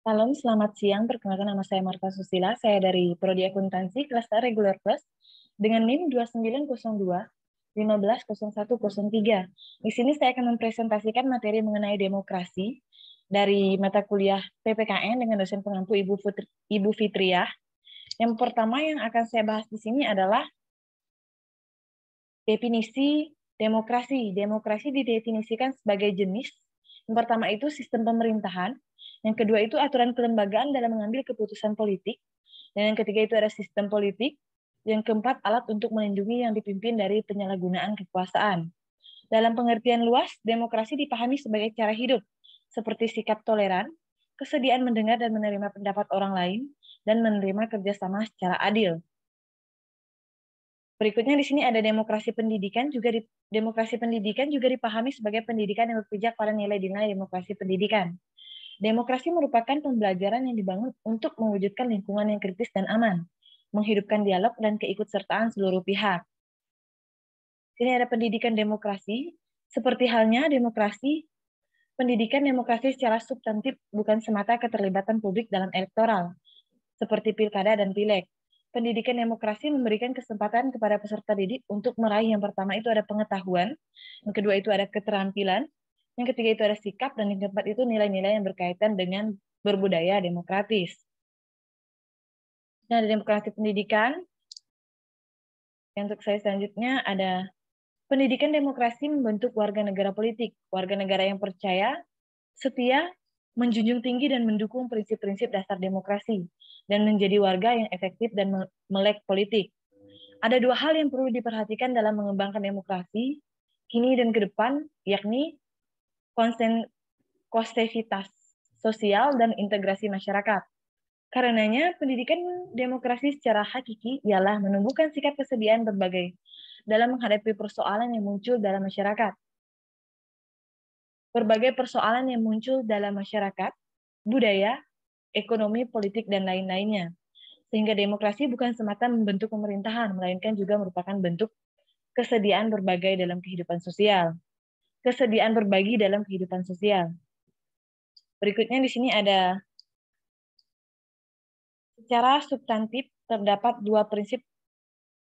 Salam, selamat siang. Perkenalkan nama saya Marta Susila. Saya dari Prodi Akuntansi, kelas A Regular Plus, dengan NIM 2902 150103. Di sini saya akan mempresentasikan materi mengenai demokrasi dari mata kuliah PPKN dengan dosen pengampu Ibu Fitriah. Yang pertama yang akan saya bahas di sini adalah definisi demokrasi. Demokrasi didefinisikan sebagai jenis. Yang pertama itu sistem pemerintahan. Yang kedua itu aturan kelembagaan dalam mengambil keputusan politik. Dan yang ketiga itu ada sistem politik. Yang keempat, alat untuk melindungi yang dipimpin dari penyalahgunaan kekuasaan. Dalam pengertian luas, demokrasi dipahami sebagai cara hidup, seperti sikap toleran, kesediaan mendengar dan menerima pendapat orang lain, dan menerima kerjasama secara adil. Berikutnya di sini ada demokrasi pendidikan. Demokrasi pendidikan juga dipahami sebagai pendidikan yang berpijak pada nilai-nilai demokrasi pendidikan. Demokrasi merupakan pembelajaran yang dibangun untuk mewujudkan lingkungan yang kritis dan aman, menghidupkan dialog dan keikutsertaan seluruh pihak. Sini ada pendidikan demokrasi, seperti halnya pendidikan demokrasi secara substantif bukan semata keterlibatan publik dalam elektoral, seperti pilkada dan pileg. Pendidikan demokrasi memberikan kesempatan kepada peserta didik untuk meraih yang pertama itu ada pengetahuan, yang kedua itu ada keterampilan, yang ketiga itu ada sikap, dan yang keempat itu nilai-nilai yang berkaitan dengan berbudaya demokratis. Nah, ada demokrasi pendidikan. Untuk saya selanjutnya ada pendidikan demokrasi membentuk warga negara politik, warga negara yang percaya, setia, menjunjung tinggi dan mendukung prinsip-prinsip dasar demokrasi, dan menjadi warga yang efektif dan melek politik. Ada dua hal yang perlu diperhatikan dalam mengembangkan demokrasi kini dan ke depan, yakni konsentrasivitas sosial dan integrasi masyarakat. Karenanya, pendidikan demokrasi secara hakiki ialah menumbuhkan sikap kesediaan berbagai dalam menghadapi persoalan yang muncul dalam masyarakat. Berbagai persoalan yang muncul dalam masyarakat, budaya, ekonomi, politik, dan lain-lainnya. Sehingga demokrasi bukan semata membentuk pemerintahan, melainkan juga merupakan bentuk kesediaan berbagai dalam kehidupan sosial. Kesediaan berbagi dalam kehidupan sosial. Berikutnya di sini ada secara substantif terdapat dua prinsip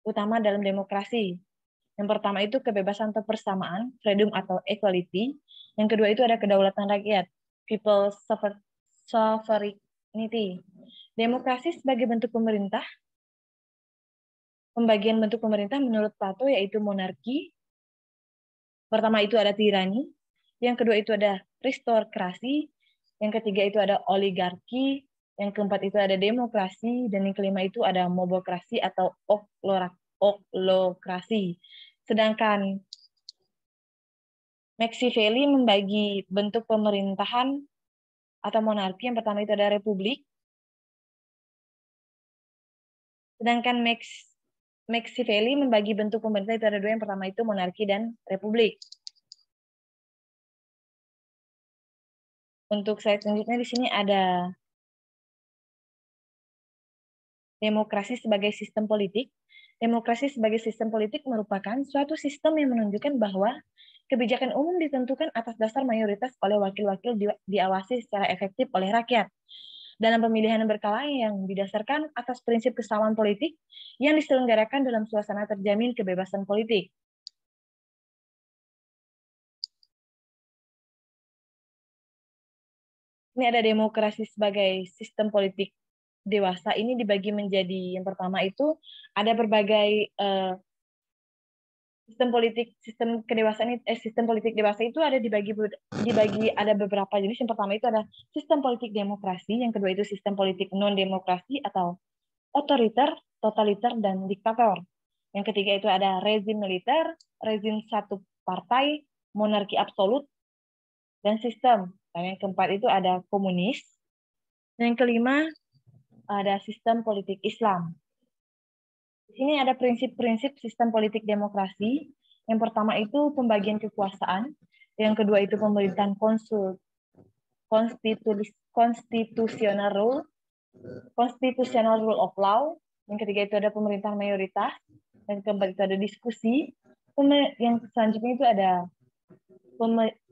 utama dalam demokrasi. Yang pertama itu kebebasan atau persamaan, freedom atau equality. Yang kedua itu ada kedaulatan rakyat, people's sovereignty. Demokrasi sebagai bentuk pemerintah. Pembagian bentuk pemerintah menurut Plato yaitu monarki. Pertama itu ada tirani, yang kedua itu ada aristokrasi, yang ketiga itu ada oligarki, yang keempat itu ada demokrasi, dan yang kelima itu ada mobokrasi atau oklokrasi. Sedangkan Machiavelli membagi bentuk pemerintahan atau monarki, yang pertama itu ada republik. Sedangkan Machiavelli membagi bentuk pemerintah itu ada dua, yang pertama itu monarki dan republik. Untuk slide selanjutnya di sini ada demokrasi sebagai sistem politik. Demokrasi sebagai sistem politik merupakan suatu sistem yang menunjukkan bahwa kebijakan umum ditentukan atas dasar mayoritas oleh wakil-wakil diawasi secara efektif oleh rakyat. Dalam pemilihan yang berkala yang didasarkan atas prinsip kesamaan politik yang diselenggarakan dalam suasana terjamin kebebasan politik. Ini ada demokrasi sebagai sistem politik dewasa. Ini dibagi menjadi, yang pertama itu ada berbagai sistem politik dewasa itu ada dibagi ada beberapa jenis. Yang pertama itu ada sistem politik demokrasi, yang kedua itu sistem politik non demokrasi atau otoriter, totaliter, dan diktator. Yang ketiga itu ada rezim militer, rezim satu partai, monarki absolut, dan sistem. Dan yang keempat itu ada komunis. Dan yang kelima ada sistem politik Islam. Di sini ada prinsip-prinsip sistem politik demokrasi. Yang pertama itu pembagian kekuasaan. Yang kedua itu pemerintahan constitutional rule of law. Yang ketiga itu ada pemerintahan mayoritas. Yang keempat itu ada diskusi. Yang selanjutnya itu ada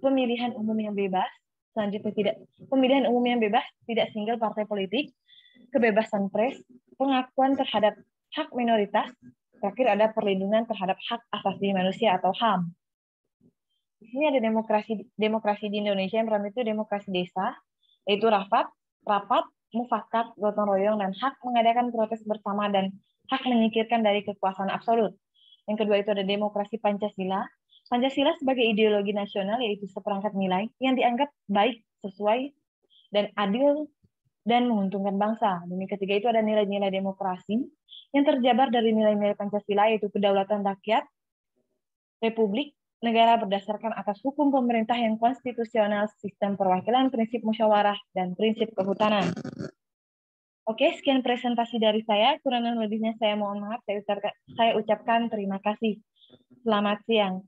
pemilihan umum yang bebas. Selanjutnya pemilihan umum yang bebas, tidak single partai politik, kebebasan pers, pengakuan terhadap hak minoritas, terakhir ada perlindungan terhadap hak asasi manusia atau HAM. Di sini ada demokrasi di Indonesia yang pertama itu demokrasi desa, yaitu rapat, mufakat, gotong royong, dan hak mengadakan protes bersama dan hak menyingkirkan dari kekuasaan absolut. Yang kedua itu ada demokrasi Pancasila. Pancasila sebagai ideologi nasional yaitu seperangkat nilai yang dianggap baik, sesuai, dan adil dan menguntungkan bangsa. Dan yang ketiga itu ada nilai-nilai demokrasi yang terjabar dari nilai-nilai Pancasila yaitu kedaulatan rakyat, republik, negara berdasarkan atas hukum pemerintah yang konstitusional, sistem perwakilan, prinsip musyawarah, dan prinsip kehutanan. Oke, sekian presentasi dari saya. Kurang lebihnya saya mohon maaf. Saya ucapkan terima kasih. Selamat siang.